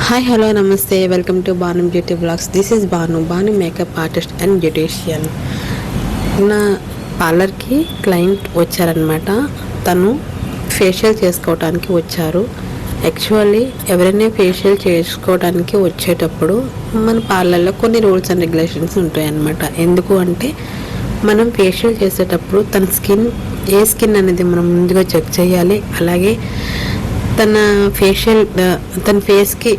Hi hello namaste welcome to Banu beauty blogs. This is Banu makeup artist and beautician. నా పార్లర్కి client వచ్చారనమాట. తను facial చేసుకోవడానికి వచ్చారు. యాక్చువల్లీ ఎవరైనా ఫేషియల్ చేసుకోవడానికి వచ్చేటప్పుడు మన పార్లర్లో కొన్ని రూల్స్ అండ్ రెగ్యులేషన్స్ ఉంటాయి అన్నమాట. ఎందుకు అంటే మనం ఫేషియల్ చేసేటప్పుడు తన స్కిన్ ఏ స్కిన్ అనేది మనం ముందుగా చెక్ చేయాలి. అలాగే తన ఫేస్కి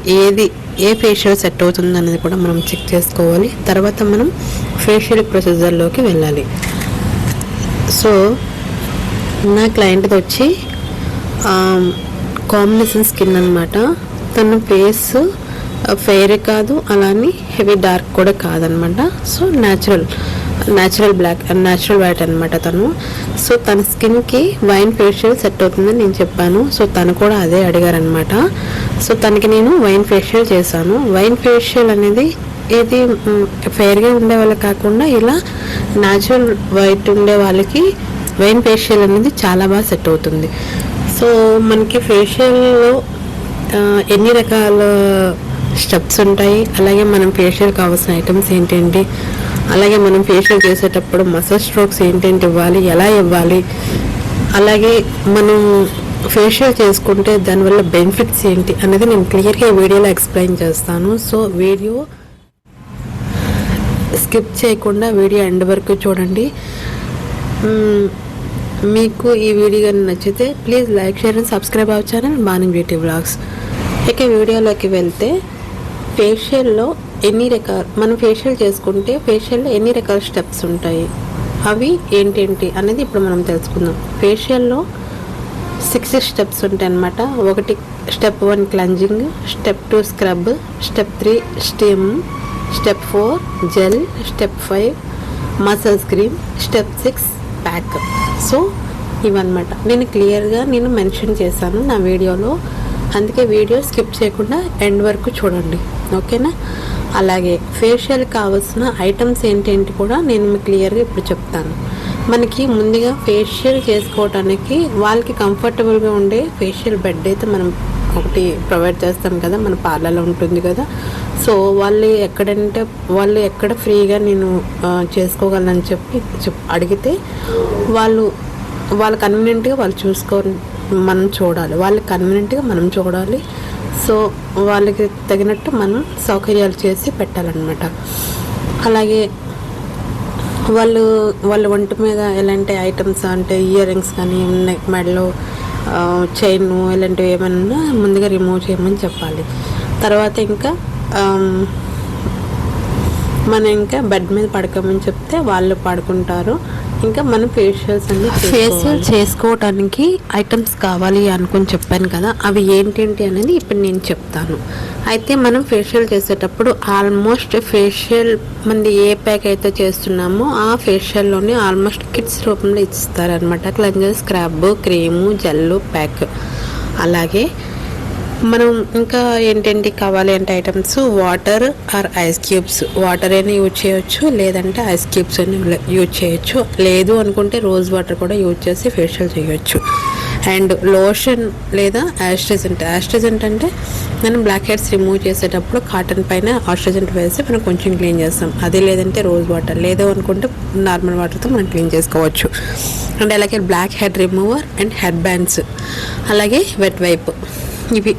ఏ ఫేషియల్ సెట్ అవుతుంది అనేది కూడా మనం చెక్ చేసుకోవాలి. తర్వాత మనం ఫేషియల్ ప్రొసీజర్లోకి వెళ్ళాలి. సో నా క్లయింట్ది వచ్చి కాంబినేషన్ స్కిన్ అనమాట. తన ఫేస్ ఫెయిర్ కాదు, అలానే హెవీ డార్క్ కూడా కాదనమాట. So natural black and natural white అనమాట తను. సో తన స్కిన్కి వైన్ ఫేషియల్ సెట్ అవుతుందని నేను చెప్పాను. సో తను కూడా అదే అడిగారనమాట. సో తనకి నేను వైన్ ఫేషియల్ చేశాను. వైన్ ఫేషియల్ అనేది ఇది ఫెయిర్గా ఉండే వాళ్ళకి కాకుండా ఇలా న్యాచురల్ వైట్ ఉండే వాళ్ళకి వైన్ ఫేషియల్ అనేది చాలా బాగా సెట్ అవుతుంది. సో మనకి ఫేషియల్లో ఎన్ని రకాల స్టెప్స్ ఉంటాయి, అలాగే మనం ఫేషియల్ కావాల్సిన ఐటమ్స్ ఏంటంటి, అలాగే మనం ఫేషియల్ చేసేటప్పుడు మసాజ్ స్ట్రోక్స్ ఏంటంటే ఇవ్వాలి, ఎలా ఇవ్వాలి, అలాగే మనం ఫేషియల్ చేసుకుంటే దానివల్ల బెనిఫిట్స్ ఏంటి అనేది నేను క్లియర్గా వీడియోలో ఎక్స్ప్లెయిన్ చేస్తాను. సో వీడియో స్కిప్ చేయకుండా వీడియో ఎండ్ వరకు చూడండి. మీకు ఈ వీడియో కానీ నచ్చితే please like, share and subscribe అవ్వ ఛానల్ బాను బ్యూటీ బ్లాగ్స్. ఇక వీడియోలోకి వెళ్తే ఫేషియల్లో మనం ఫేషియల్ చేసుకుంటే ఫేషియల్లో ఎన్ని రకాల స్టెప్స్ ఉంటాయి, అవి ఏంటేంటి అనేది ఇప్పుడు మనం తెలుసుకుందాం. ఫేషియల్లో 6 స్టెప్స్ ఉంటాయి అన్నమాట. ఒకటి step 1 cleansing, step 2 scrub, step 3 steam, step 4 gel, step 5 massage cream, step 6 pack. So ఇవన్నమాట నేను క్లియర్గా మెన్షన్ చేశాను నా వీడియోలో. అందుకే వీడియో స్కిప్ చేయకుండా ఎండ్ వరకు చూడండి, ఓకేనా. అలాగే ఫేషియల్ కావాల్సిన ఐటమ్స్ ఏంటేంటి కూడా నేను మీకు క్లియర్గా ఇప్పుడు చెప్తాను. మనకి ముందుగా ఫేషియల్ చేసుకోవడానికి వాళ్ళకి కంఫర్టబుల్గా ఉండే ఫేషియల్ బెడ్ అయితే మనం ఒకటి ప్రొవైడ్ చేస్తాం కదా, మన పార్లర్లో ఉంటుంది కదా. సో వాళ్ళు ఎక్కడ ఫ్రీగా నేను చేసుకోగలనని చెప్పి అడిగితే వాళ్ళ కన్వీనియంట్గా వాళ్ళు మనం చూడాలి, వాళ్ళకి కన్వీనియంట్గా మనం చూడాలి. సో వాళ్ళకి తగినట్టు మనం సౌకర్యాలు చేసి పెట్టాలన్నమాట. అలాగే వాళ్ళ ఒంటి మీద ఎలాంటి ఐటమ్స్ అంటే ఇయర్ రింగ్స్ కానీ మెడలో చైన్ ఇలాంటివి ఏమైనా ముందుగా రిమూవ్ చేయమని చెప్పాలి. తర్వాత మనం బెడ్ మీద పడుకోమని చెప్తే వాళ్ళు పడుకుంటారు. ఇంకా మనం ఫేషియల్ చేసుకోవడానికి ఐటమ్స్ కావాలి అనుకుని చెప్పాను కదా, అవి ఏంటేంటి అనేది ఇప్పుడు నేను చెప్తాను. అయితే మనం ఫేషియల్ చేసేటప్పుడు ఆల్మోస్ట్ ఫేషియల్ మంది ఏ ప్యాక్ అయితే చేస్తున్నామో ఆ ఫేషియల్లోనే ఆల్మోస్ట్ కిట్స్ రూపంలో ఇస్తారనమాట. Cleanser, scrub, cream, gel, pack. అలాగే మనం ఇంకా ఏంటంటే కావాలి అంటే items water or ice cubes. Water అయినా యూజ్ చేయొచ్చు, లేదంటే ఐస్ క్యూబ్స్ అయినా యూజ్ చేయొచ్చు. లేదు అనుకుంటే రోజ్ వాటర్ కూడా యూజ్ చేసి ఫేషియల్ చేయొచ్చు. అండ్ లోషన్ లేదా యాస్ట్రిజెంట్ అంటే మనం బ్లాక్ హెడ్స్ రిమూవ్ చేసేటప్పుడు కాటన్ పైన ఆస్ట్రిజెంట్ వేసి మనం కొంచెం క్లీన్ చేస్తాం. అది లేదంటే రోజ్ వాటర్, లేదు అనుకుంటే నార్మల్ వాటర్తో మనం క్లీన్ చేసుకోవచ్చు. అండ్ అలాగే blackhead remover and headbands, అలాగే వెట్ వైప్. ఇవి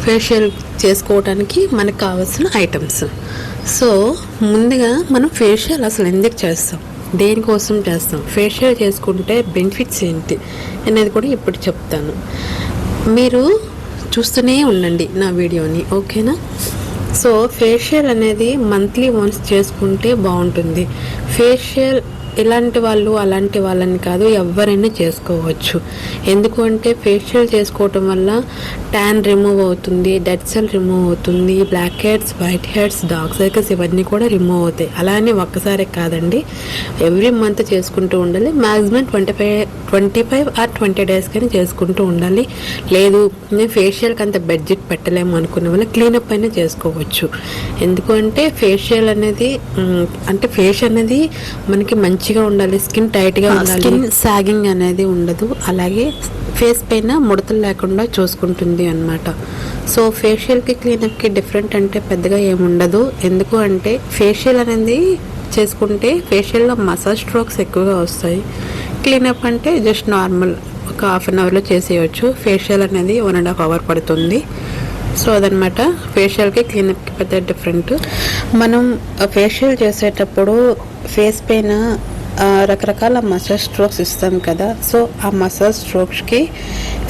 ఫేషియల్ చేసుకోవడానికి మనకు కావాల్సిన ఐటమ్స్. సో ముందుగా మనం ఫేషియల్ అసలు ఎందుకు చేస్తాం, దేనికోసం చేస్తాం, ఫేషియల్ చేసుకుంటే బెనిఫిట్స్ ఏంటి అనేది కూడా ఇప్పుడు చెప్తాను. మీరు చూస్తూనే ఉండండి నా వీడియోని, ఓకేనా. సో ఫేషియల్ అనేది మంత్లీ వన్స్ చేసుకుంటే బాగుంటుంది. ఫేషియల్ ఇలాంటి వాళ్ళు అలాంటి వాళ్ళని కాదు, ఎవరైనా చేసుకోవచ్చు. ఎందుకు అంటే ఫేషియల్ చేసుకోవటం వల్ల ట్యాన్ రిమూవ్ అవుతుంది, డెడ్ సెల్ రిమూవ్ అవుతుంది, blackheads, whiteheads, dark circles ఇవన్నీ కూడా రిమూవ్ అవుతాయి. అలానే ఒక్కసారి కాదండి, ఎవ్రీ మంత్ చేసుకుంటూ ఉండాలి. మ్యాక్సిమం 25 ఆర్ 20 డేస్ కానీ చేసుకుంటూ ఉండాలి. లేదు నేను ఫేషియల్కి అంత బడ్జెట్ పెట్టలేము అనుకునే వల్ల క్లీనప్ అయినా చేసుకోవచ్చు. ఎందుకంటే ఫేషియల్ అనేది ఫేస్ అనేది మనకి మంచి స్ట్రెచ్గా ఉండాలి, స్కిన్ టైట్గా ఉండాలి, స్కిన్ సాగింగ్ అనేది ఉండదు, అలాగే ఫేస్ పైన ముడతలు లేకుండా చూసుకుంటుంది అన్నమాట. సో ఫేషియల్కి క్లీనప్కి డిఫరెంట్ అంటే పెద్దగా ఏముండదు. ఎందుకు అంటే ఫేషియల్ అనేది చేసుకుంటే ఫేషియల్లో మసాజ్ స్ట్రోక్స్ ఎక్కువగా వస్తాయి. క్లీనప్ అంటే జస్ట్ నార్మల్ ఒక హాఫ్ అన్ అవర్లో చేసేయచ్చు. ఫేషియల్ అనేది 1.5 hours పడుతుంది. సో అదనమాట ఫేషియల్కి క్లీనప్కి పెద్ద డిఫరెంట్. మనం ఫేషియల్ చేసేటప్పుడు ఫేస్ పైన రకరకాల మసాజ్ స్ట్రోక్స్ ఇస్తాం కదా. సో ఆ మసాజ్ స్ట్రోక్స్కి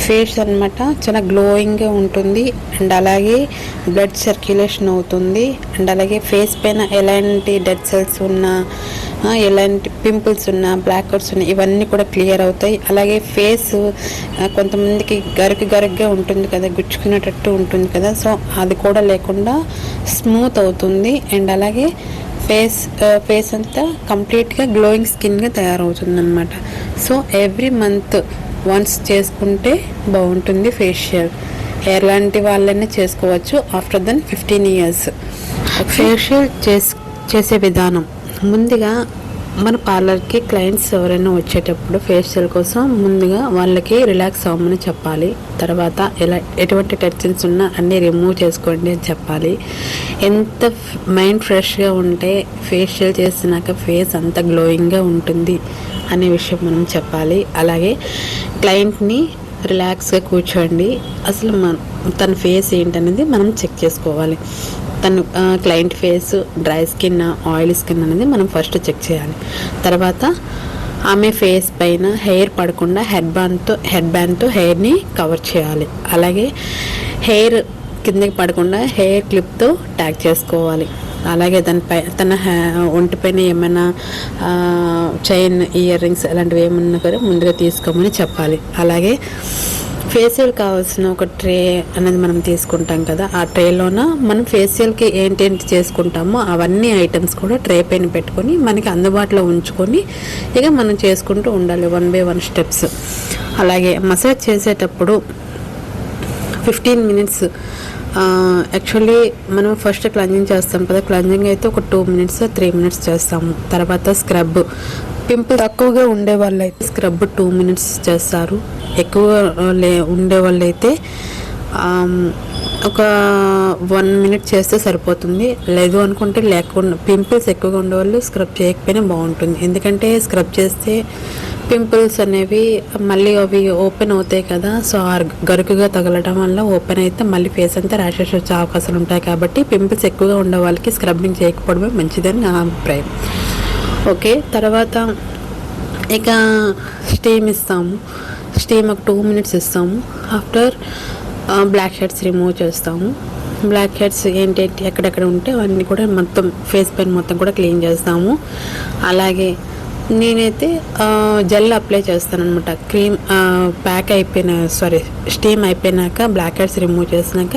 ఫేస్ అనమాట చాలా గ్లోయింగ్గా ఉంటుంది, అండ్ అలాగే బ్లడ్ సర్క్యులేషన్ అవుతుంది, అండ్ అలాగే ఫేస్ పైన ఎలాంటి డెడ్ సెల్స్ ఉన్నా, ఎలాంటి పింపుల్స్ ఉన్నా, బ్లాక్ అవుట్స్ ఉన్నా ఇవన్నీ కూడా క్లియర్ అవుతాయి. అలాగే ఫేస్ కొంతమందికి గరుగ్గా ఉంటుంది కదా, గుచ్చుకునేటట్టు ఉంటుంది కదా, సో అది కూడా లేకుండా స్మూత్ అవుతుంది. అండ్ అలాగే ఫేస్ అంతా కంప్లీట్గా గ్లోయింగ్ స్కిన్గా తయారవుతుంది అనమాట. సో ఎవ్రీ మంత్ వన్స్ చేసుకుంటే బాగుంటుంది ఫేషియల్. ఎలాంటి వాళ్ళైనా చేసుకోవచ్చు ఆఫ్టర్ దెన్ 15 years. ఫేషియల్ చేసే విధానం, ముందుగా మన పార్లర్కి క్లయింట్స్ ఎవరైనా వచ్చేటప్పుడు ఫేషియల్ కోసం ముందుగా వాళ్ళకి రిలాక్స్ అవ్వమని చెప్పాలి. తర్వాత ఎటువంటి టెన్షన్స్ ఉన్నా అన్నీ రిమూవ్ చేసుకోండి అని చెప్పాలి. ఎంత మైండ్ ఫ్రెష్గా ఉంటే ఫేషియల్ చేసినాక ఫేస్ అంత గ్లోయింగ్గా ఉంటుంది అనే విషయం మనం చెప్పాలి. అలాగే క్లయింట్ని రిలాక్స్గా కూర్చోండి, అసలు తన ఫేస్ ఏంటనేది మనం చెక్ చేసుకోవాలి. తను client face dry skin, oil skin అనేది మనం ఫస్ట్ చెక్ చేయాలి. తర్వాత ఆమె ఫేస్ పైన హెయిర్ పడకుండా హెడ్ బ్యాండ్తో హెయిర్ని కవర్ చేయాలి. అలాగే హెయిర్ కిందకి పడకుండా హెయిర్ క్లిప్తో ట్యాగ్ చేసుకోవాలి. అలాగే తన ఒంటిపైన ఏమైనా చైన్, ఇయర్ రింగ్స్ అలాంటివి ఏమన్నా కూడా ముందుగా తీసుకోమని చెప్పాలి. అలాగే ఫేషియల్ కావాల్సిన ఒక ట్రే అనేది మనం తీసుకుంటాం కదా, ఆ ట్రేలోన మనం ఫేషియల్కి ఏంటేంటి చేసుకుంటామో అవన్నీ ఐటమ్స్ కూడా ట్రే పైన పెట్టుకొని మనకి అందుబాటులో ఉంచుకొని ఇక మనం చేసుకుంటూ ఉండాలి 1 by 1 steps. అలాగే మసాజ్ చేసేటప్పుడు 15 minutes యాక్చువల్లీ మనం ఫస్ట్ క్లెన్జింగ్ చేస్తాం కదా, క్లెన్జింగ్ అయితే ఒక 2 minutes 3 minutes చేస్తాము. తర్వాత స్క్రబ్, పింపుల్ తక్కువగా ఉండే వాళ్ళు అయితే స్క్రబ్ 2 minutes చేస్తారు. ఎక్కువ ఉండే వాళ్ళు అయితే ఒక 1 minute చేస్తే సరిపోతుంది. లేదు అనుకుంటే లేకుండా పింపుల్స్ ఎక్కువగా ఉండేవాళ్ళు స్క్రబ్ చేయకపోయినా బాగుంటుంది. ఎందుకంటే స్క్రబ్ చేస్తే పింపుల్స్ అనేవి మళ్ళీ అవి ఓపెన్ అవుతాయి కదా, సో గరుకుగా తగలడం వల్ల ఓపెన్ అయితే మళ్ళీ ఫేస్ అంతా ర్యాషెస్ వచ్చే అవకాశాలు ఉంటాయి. కాబట్టి పింపుల్స్ ఎక్కువగా ఉండే వాళ్ళకి స్క్రబ్బింగ్ చేయకపోవడమే మంచిదని నా అభిప్రాయం. ఓకే, తర్వాత ఇక స్టీమ్ ఇస్తాము. స్టీమ్ ఒక 2 minutes ఇస్తాము. ఆఫ్టర్ బ్లాక్ హెడ్స్ రిమూవ్ చేస్తాము. బ్లాక్ హెడ్స్ ఏంటంటే ఎక్కడెక్కడ ఉంటే అవన్నీ కూడా మొత్తం ఫేస్ పైన మొత్తం కూడా క్లీన్ చేస్తాము. అలాగే నేనైతే జెల్ అప్లై చేస్తాను అనమాట. స్టీమ్ అయిపోయినాక బ్లాక్ హెడ్స్ రిమూవ్ చేసినాక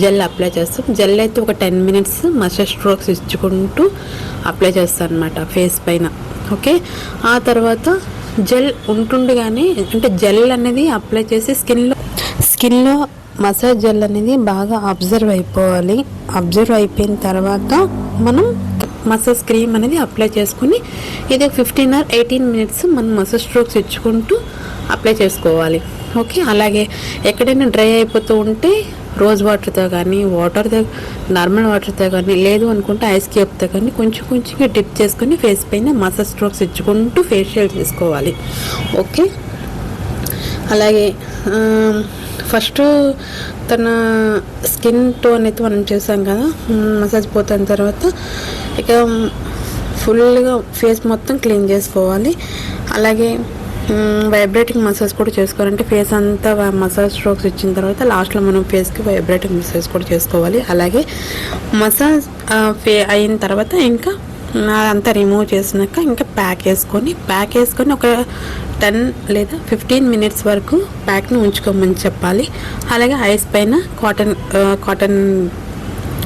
జెల్ అప్లై చేస్తాం. జెల్ అయితే ఒక 10 minutes మసాజ్ స్ట్రోక్స్ ఇచ్చుకుంటూ అప్లై చేస్తాను అనమాట ఫేస్ పైన. ఓకే, ఆ తర్వాత జెల్ ఉంటుండగానే అంటే జెల్ అనేది అప్లై చేసి స్కిన్లో మసాజ్ జెల్ అనేది బాగా అబ్జర్వ్ అయిపోవాలి. అబ్జర్వ్ అయిపోయిన తర్వాత మనం మసాజ్ క్రీమ్ అనేది అప్లై చేసుకుని ఇది 15 or 18 minutes మనం మసాజ్ స్ట్రోక్స్ ఇచ్చుకుంటూ అప్లై చేసుకోవాలి. ఓకే, అలాగే ఎక్కడైనా డ్రై అయిపోతూ ఉంటే రోజ్ వాటర్తో కానీ నార్మల్ వాటర్తో కానీ లేదు అనుకుంటే ఐస్ క్యూబ్తో కానీ కొంచెంగా డిప్ చేసుకొని ఫేస్ పైన మసాజ్ స్ట్రోక్స్ ఇచ్చుకుంటూ ఫేషియల్ చేసుకోవాలి. ఓకే, అలాగే ఫస్ట్ తన స్కిన్ టోన్ అయితే మనం చేసాం కదా, మసాజ్ పోతున్న తర్వాత ఇక ఫుల్గా ఫేస్ మొత్తం క్లీన్ చేసుకోవాలి. అలాగే వైబ్రేటింగ్ మసాజ్ కూడా చేసుకోవాలంటే ఫేస్ అంతా మసాజ్ స్ట్రోక్స్ ఇచ్చిన తర్వాత లాస్ట్లో మనం ఫేస్కి వైబ్రేటింగ్ మసాజ్ కూడా చేసుకోవాలి. అలాగే మసాజ్ అయిన తర్వాత ఇంకా అంతా రిమూవ్ చేసినాక ఇంకా ప్యాక్ వేసుకొని ఒక 10 లేదా 15 minutes వరకు ప్యాక్ని ఉంచుకోమని చెప్పాలి. అలాగే ఐస్ పైన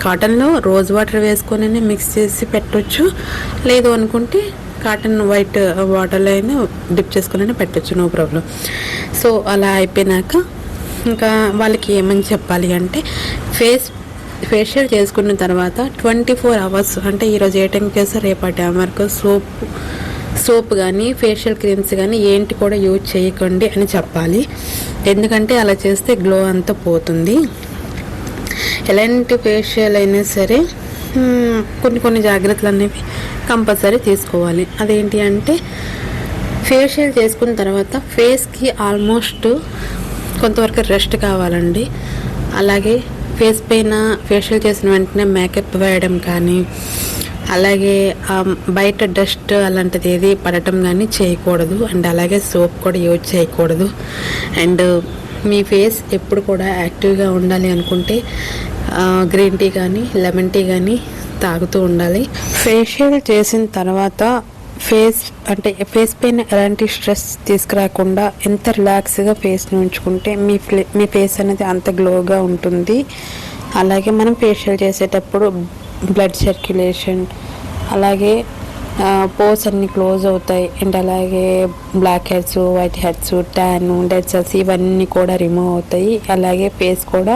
కాటన్లో రోజ్ వాటర్ వేసుకొని మిక్స్ చేసి పెట్టవచ్చు. లేదు అనుకుంటే కాటన్ వైట్ వాటర్లో అయినా డిప్ చేసుకొని పెట్టచ్చు, నో ప్రాబ్లం. సో అలా అయిపోయినాక ఇంకా వాళ్ళకి ఏమని చెప్పాలి అంటే ఫేషియల్ చేసుకున్న తర్వాత 24 hours అంటే ఈరోజు ఏ టైం చేస్తే రేపటి టైం వరకు సోప్ కానీ ఫేషియల్ క్రీమ్స్ కానీ ఏంటి కూడా యూజ్ చేయకండి అని చెప్పాలి. ఎందుకంటే అలా చేస్తే గ్లో అంతా పోతుంది. ఎలాంటి ఫేషియల్ అయినా సరే కొన్ని జాగ్రత్తలు అనేవి కంపల్సరీ తీసుకోవాలి. అదేంటి అంటే ఫేషియల్ చేసుకున్న తర్వాత ఫేస్కి ఆల్మోస్ట్ కొంతవరకు రెస్ట్ కావాలండి. అలాగే ఫేస్ పైన ఫేషియల్ చేసిన వెంటనే మేకప్ వేయడం కానీ, అలాగే బయట డస్ట్ అలాంటిది ఏది పడటం కానీ చేయకూడదు. అండ్ అలాగే సోప్ కూడా యూజ్ చేయకూడదు. అండ్ మీ ఫేస్ ఎప్పుడు కూడా యాక్టివ్గా ఉండాలి అనుకుంటే గ్రీన్ టీ కానీ లెమన్ టీ కానీ తాగుతూ ఉండాలి. ఫేషియల్ చేసిన తర్వాత ఫేస్ పైన ఎలాంటి స్ట్రెస్ తీసుకురాకుండా ఎంత రిలాక్స్గా ఫేస్ని ఉంచుకుంటే మీ ఫేస్ అనేది అంత గ్లోగా ఉంటుంది. అలాగే మనం ఫేషియల్ చేసేటప్పుడు బ్లడ్ సర్క్యులేషన్, అలాగే పోర్స్ అన్నీ క్లోజ్ అవుతాయి. అండ్ అలాగే blackheads, whiteheads, tan, dead cells ఇవన్నీ కూడా రిమూవ్ అవుతాయి. అలాగే ఫేస్ కూడా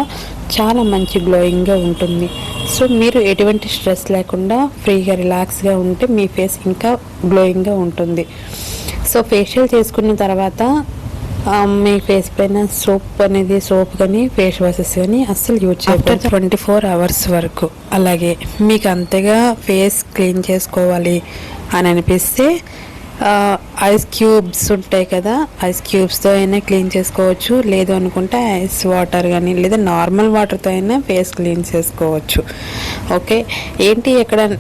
చాలా మంచి గ్లోయింగ్గా ఉంటుంది. సో మీరు ఎటువంటి స్ట్రెస్ లేకుండా ఫ్రీగా రిలాక్స్గా ఉంటే మీ ఫేస్ ఇంకా గ్లోయింగ్గా ఉంటుంది. సో ఫేషియల్ చేసుకున్న తర్వాత మీ ఫేస్ పైన సోప్ కానీ ఫేస్ వాషెస్ కానీ అస్సలు యూజ్ చేయకూడదు 24 hours వరకు. అలాగే మీకు అంతగా ఫేస్ క్లీన్ చేసుకోవాలి అని అనిపిస్తే ఐస్ క్యూబ్స్ ఉంటాయి కదా, ఐస్ క్యూబ్స్తో అయినా క్లీన్ చేసుకోవచ్చు. లేదు అనుకుంటే ఐస్ వాటర్ కానీ లేదా నార్మల్ వాటర్తో అయినా ఫేస్ క్లీన్ చేసుకోవచ్చు. ఓకే, ఏంటి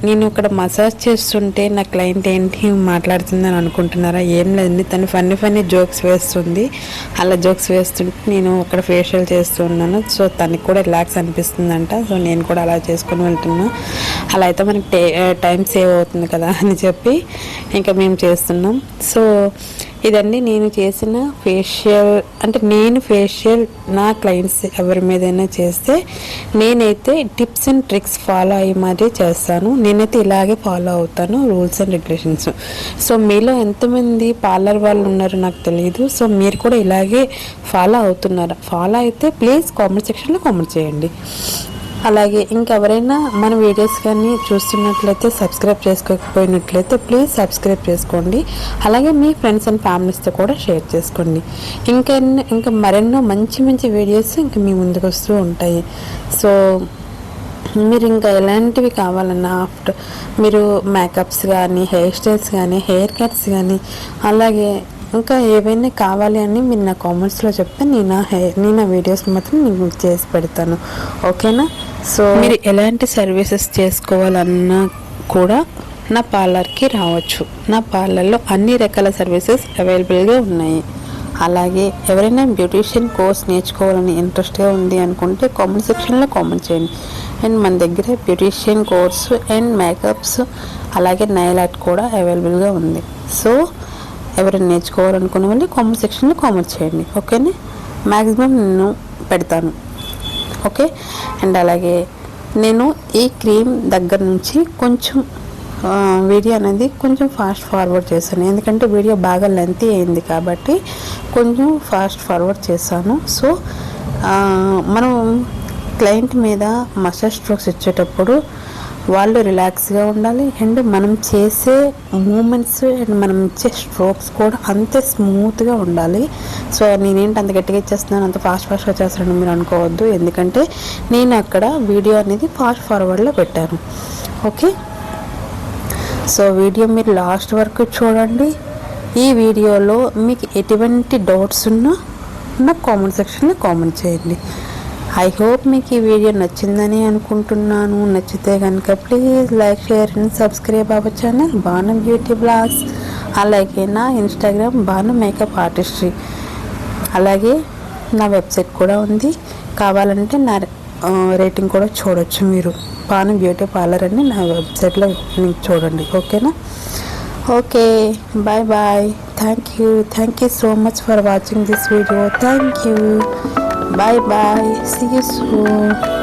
నేను ఇక్కడ మసాజ్ చేస్తుంటే నా క్లయింట్ ఏంటి మాట్లాడుతుందని అనుకుంటున్నారా? ఏం లేదండి, తను ఫన్నీ జోక్స్ వేస్తుంది. అలా జోక్స్ వేస్తుంటే నేను అక్కడ ఫేషియల్ చేస్తున్నాను. సో తనకి కూడా రిలాక్స్ అనిపిస్తుందంట. సో నేను కూడా అలా చేసుకొని వెళ్తున్నా. అలా అయితే మనకి టైం సేవ్ అవుతుంది కదా అని చెప్పి ఇంకా మేము చేస్తున్నాం. సో ఇదండి నేను చేసిన ఫేషియల్. అంటే నేను ఫేషియల్ నా క్లయింట్స్ ఎవరి మీదైనా చేస్తే నేనైతే టిప్స్ అండ్ ట్రిక్స్ ఫాలో అయ్యి మరీ చేస్తాను. నేనైతే ఇలాగే ఫాలో అవుతాను, రూల్స్ అండ్ రెగ్యులేషన్స్. సో మీలో ఎంతమంది పార్లర్ వాళ్ళు ఉన్నారో నాకు తెలియదు. సో మీరు కూడా ఇలాగే ఫాలో అవుతున్నారా? ఫాలో అయితే ప్లీజ్ కామెంట్ సెక్షన్లో కామెంట్ చేయండి. అలాగే ఇంకెవరైనా మన వీడియోస్ కానీ చూస్తున్నట్లయితే సబ్స్క్రైబ్ చేసుకోకపోయినట్లయితే ప్లీజ్ సబ్స్క్రైబ్ చేసుకోండి. అలాగే మీ ఫ్రెండ్స్ అండ్ ఫ్యామిలీస్తో కూడా షేర్ చేసుకోండి. ఇంకా మరెన్నో మంచి వీడియోస్ ఇంకా మీ ముందుకు వస్తూ ఉంటాయి. సో మీరు ఇంకా ఎలాంటివి కావాలన్నా మీరు మేకప్స్ కానీ, హెయిర్ స్టైల్స్ కానీ, హెయిర్ కట్స్ కానీ, అలాగే ఇంకా ఏవైనా కావాలి అని మీరు నా కామెంట్స్లో చెప్తే నేను నా వీడియోస్ మాత్రం నేను చేసి పెడతాను. ఓకేనా? సో మీరు ఎలాంటి సర్వీసెస్ చేసుకోవాలన్నా కూడా నా పార్లర్కి రావచ్చు. నా పార్లర్లో అన్ని రకాల సర్వీసెస్ అవైలబుల్గా ఉన్నాయి. అలాగే ఎవరైనా బ్యూటీషియన్ కోర్స్ నేర్చుకోవాలని ఇంట్రెస్ట్గా ఉంది అనుకుంటే కామెంట్ సెక్షన్లో కామెంట్ చేయండి. అండ్ మన దగ్గర బ్యూటీషియన్ కోర్సు అండ్ మేకప్స్ అలాగే నెయిల్ ఆర్ట్ కూడా అవైలబుల్గా ఉంది. సో ఎవరైనా నేర్చుకోవాలనుకునే వాళ్ళు కామెంట్ సెక్షన్లో కామెంట్ చేయండి. ఓకేనా? మ్యాక్సిమం నేను పెడతాను. ఓకే. అండ్ అలాగే నేను ఈ క్రీమ్ దగ్గర నుంచి కొంచెం వీడియో అనేది కొంచెం ఫాస్ట్ ఫార్వర్డ్ చేశాను. ఎందుకంటే వీడియో బాగా లెంతీ అయింది కాబట్టి కొంచెం ఫాస్ట్ ఫార్వర్డ్ చేశాను. సో మనం క్లయింట్ మీద మసాజ్ స్ట్రోక్స్ ఇచ్చేటప్పుడు వాళ్ళు రిలాక్స్గా ఉండాలి. అండ్ మనం చేసే మూమెంట్స్ అండ్ మనం ఇచ్చే స్ట్రోక్స్ కూడా అంతే స్మూత్గా ఉండాలి. సో నేనేంటి అంత గట్టిగా ఇచ్చేస్తున్నాను, అంత ఫాస్ట్గా చేస్తాను మీరు అనుకోవద్దు. ఎందుకంటే నేను అక్కడ వీడియో అనేది ఫాస్ట్ ఫార్వర్డ్లో పెట్టాను. ఓకే. సో వీడియో మీరు లాస్ట్ వరకు చూడండి. ఈ వీడియోలో మీకు ఎటువంటి డౌట్స్ ఉన్నా నాకు కామెంట్ సెక్షన్లో కామెంట్ చేయండి. ఐ హోప్ మీకు ఈ వీడియో నచ్చిందని అనుకుంటున్నాను. నచ్చితే కనుక please like, share and subscribe our channel Banu beauty blogs. అలాగే నా ఇన్స్టాగ్రామ్ బాను మేకప్ ఆర్టిస్ట్రీ. అలాగే నా వెబ్సైట్ కూడా ఉంది. కావాలంటే నా రేటింగ్ కూడా చూడొచ్చు మీరు. బాను బ్యూటీ పార్లర్ అని నా వెబ్సైట్లో లింక్ చూడండి. ఓకేనా? Okay, bye bye. Thank you so much for watching this video. Thank you. Bye bye. See you soon.